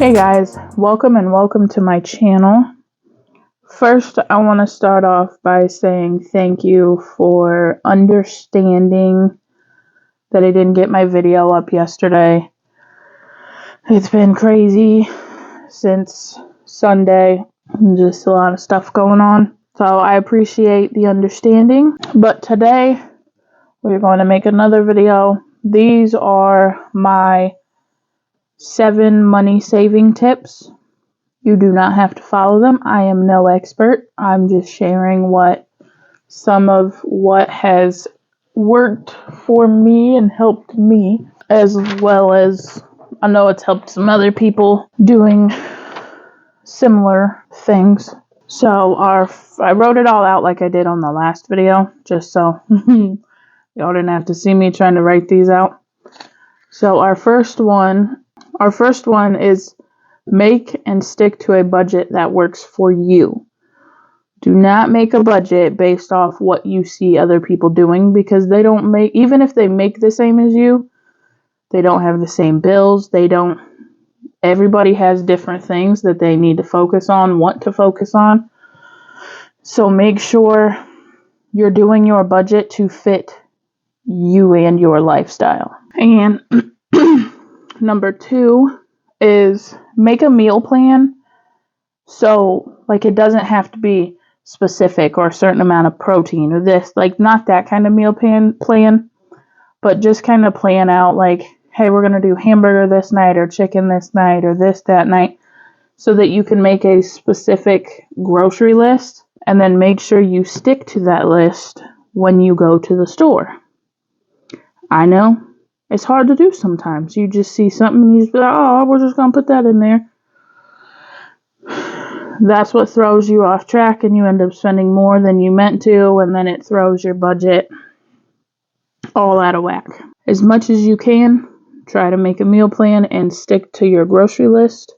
Hey guys, welcome to my channel. First, I want to start off by saying thank you for understanding that I didn't get my video up yesterday. It's been crazy since Sunday, just a lot of stuff going on. So I appreciate the understanding. But today, we're going to make another video. These are my 7 money saving tips. You do not have to follow them. I am no expert. I'm just sharing some of what has worked for me and helped me, as well as I know it's helped some other people doing similar things. So I wrote it all out like I did on the last video, just so y'all didn't have to see me trying to write these out. So our first one is make and stick to a budget that works for you. Do not make a budget based off what you see other people doing, because they don't make, even if they make the same as you, they don't have the same bills. Everybody has different things that they need to focus on, want to focus on. So make sure you're doing your budget to fit you and your lifestyle. And number 2 is make a meal plan. So, it doesn't have to be specific or a certain amount of protein or this, not that kind of meal plan, but just kind of plan out, hey, we're going to do hamburger this night or chicken this night or this that night, so that you can make a specific grocery list and then make sure you stick to that list when you go to the store. I know it's hard to do sometimes. You just see something and you just be like, oh, we're just going to put that in there. That's what throws you off track, and you end up spending more than you meant to, and then it throws your budget all out of whack. As much as you can, try to make a meal plan and stick to your grocery list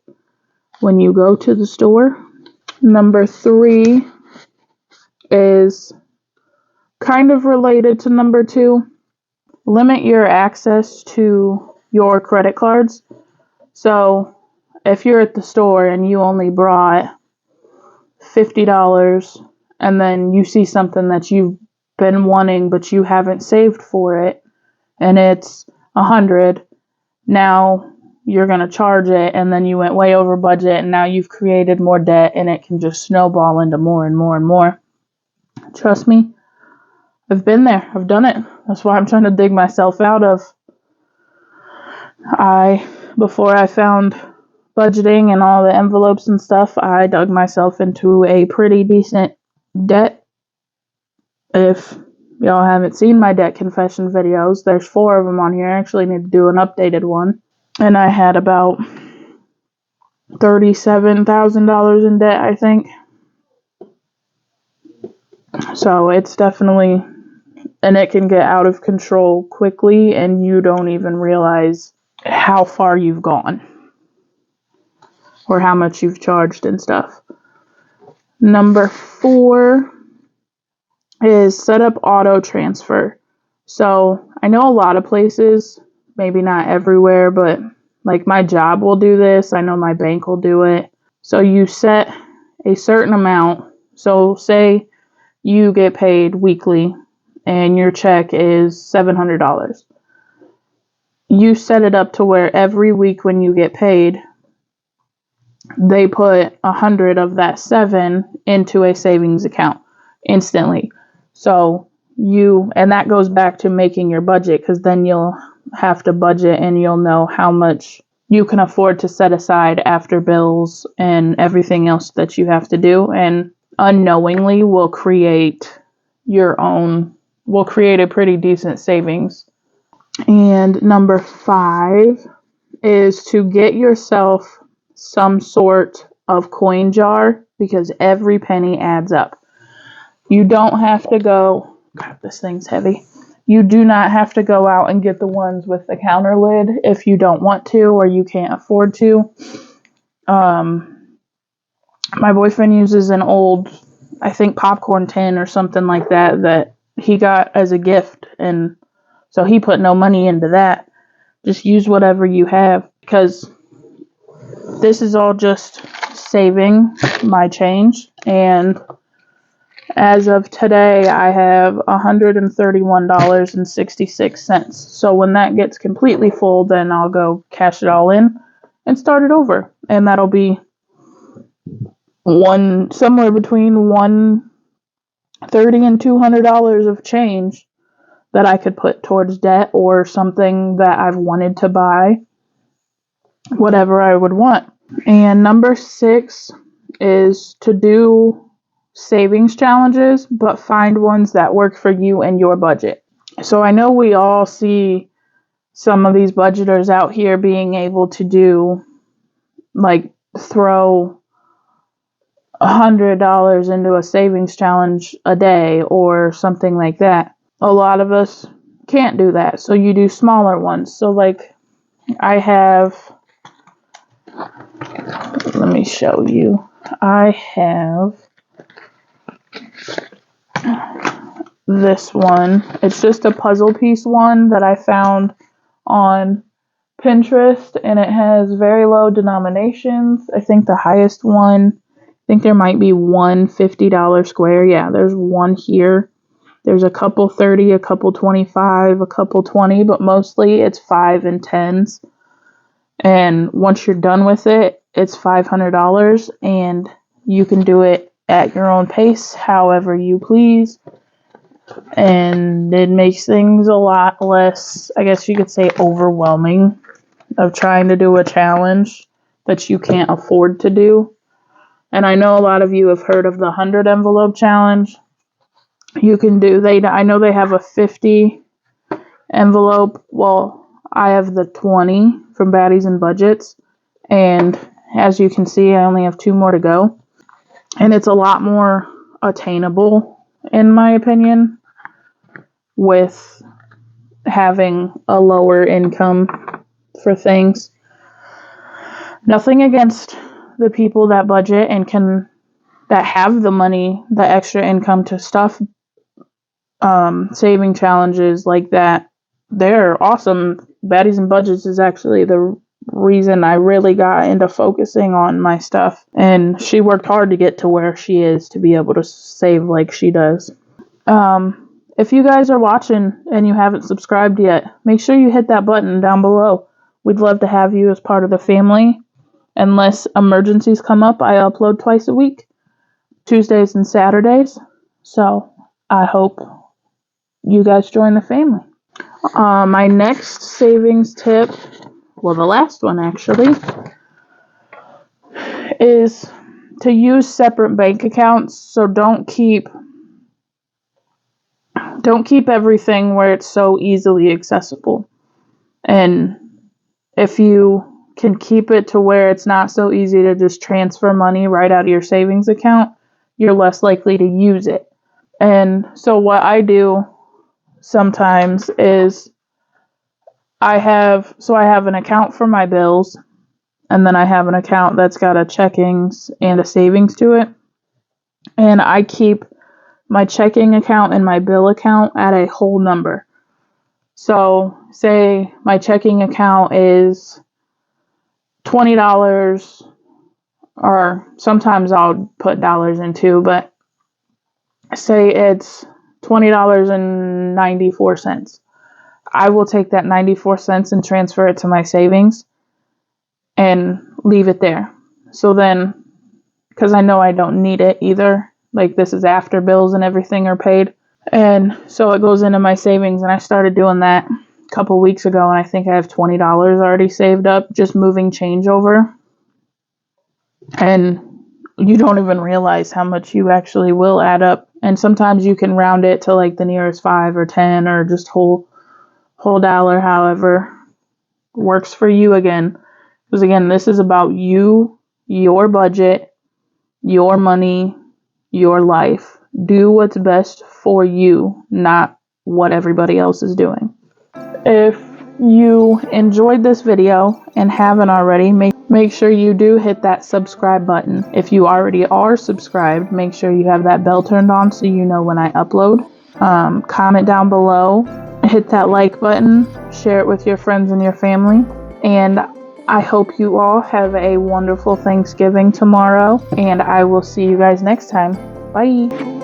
when you go to the store. Number 3 is kind of related to number 2. Limit your access to your credit cards. So if you're at the store and you only brought $50 and then you see something that you've been wanting but you haven't saved for it and it's $100, now you're going to charge it, and then you went way over budget, and now you've created more debt, and it can just snowball into more and more and more. Trust me, I've been there. I've done it. That's why I'm trying to dig myself out of. Before I found budgeting and all the envelopes and stuff, I dug myself into a pretty decent debt. If y'all haven't seen my debt confession videos, there's 4 of them on here. I actually need to do an updated one. And I had about $37,000 in debt, I think. So it's definitely, and it can get out of control quickly, and you don't even realize how far you've gone or how much you've charged and stuff. Number 4 is set up auto transfer. So I know a lot of places, maybe not everywhere, but my job will do this. I know my bank will do it. So you set a certain amount. So say you get paid weekly and your check is $700. You set it up to where every week when you get paid, they put 100 of that 7 into a savings account instantly. So and that goes back to making your budget, because then you'll have to budget and you'll know how much you can afford to set aside after bills and everything else that you have to do, and unknowingly will create a pretty decent savings. And number 5 is to get yourself some sort of coin jar, because every penny adds up. You don't have to go, God, this thing's heavy. You do not have to go out and get the ones with the counter lid if you don't want to or you can't afford to. My boyfriend uses an old, I think, popcorn tin or something like that he got as a gift, and so he put no money into that. Just use whatever you have, because this is all just saving my change, and as of today, I have $131.66. So when that gets completely full, then I'll go cash it all in and start it over. And that'll be somewhere between $130 and $200 of change that I could put towards debt or something that I've wanted to buy, whatever I would want. And number 6 is to do savings challenges, but find ones that work for you and your budget. So I know we all see some of these budgeters out here being able to do, like, throw $100 into a savings challenge a day or something like that. A lot of us can't do that, so you do smaller ones. So, like, let me show you. I have this one. It's just a puzzle piece one that I found on Pinterest, and it has very low denominations. I think the highest one, I think there might be one $50 square. Yeah, there's one here. There's a couple 30, a couple 25, a couple 20, but mostly it's 5 and 10s. And once you're done with it, it's $500, and you can do it at your own pace, however you please. And it makes things a lot less, I guess you could say, overwhelming of trying to do a challenge that you can't afford to do. And I know a lot of you have heard of the 100 envelope challenge. You can do, I know they have a 50 envelope. Well, I have the 20 from Baddies and Budgets. And as you can see, I only have 2 more to go. And it's a lot more attainable, in my opinion, with having a lower income for things. Nothing against the people that budget and that have the money, the extra income to stuff saving challenges like that. They're awesome. Baddies and Budgets is actually the reason I really got into focusing on my stuff, and she worked hard to get to where she is to be able to save like she does. If you guys are watching and you haven't subscribed yet, make sure you hit that button down below. We'd love to have you as part of the family. Unless emergencies come up, I upload twice a week, Tuesdays and Saturdays. So I hope you guys join the family. My next savings tip, well, the last one actually, is to use separate bank accounts. So don't keep everything where it's so easily accessible. And if you can keep it to where it's not so easy to just transfer money right out of your savings account, you're less likely to use it. And so what I do sometimes is I have an account for my bills, and then I have an account that's got a checkings and a savings to it. And I keep my checking account and my bill account at a whole number. So say my checking account is $20, or sometimes I'll put dollars in too, but say it's $20.94. I will take that 94 cents and transfer it to my savings and leave it there. So then, because I know I don't need it either, like this is after bills and everything are paid, and so it goes into my savings. And I started doing that a couple weeks ago, and I think I have $20 already saved up just moving change over. And you don't even realize how much you actually will add up. And sometimes you can round it to like the nearest 5 or 10 or just whole dollar, however works for you again. Because again, this is about you, your budget, your money, your life. Do what's best for you, not what everybody else is doing. If you enjoyed this video and haven't already, make sure you do hit that subscribe button. If you already are subscribed, make sure you have that bell turned on so you know when I upload. Comment down below, hit that like button, share it with your friends and your family, and I hope you all have a wonderful Thanksgiving tomorrow, and I will see you guys next time. Bye.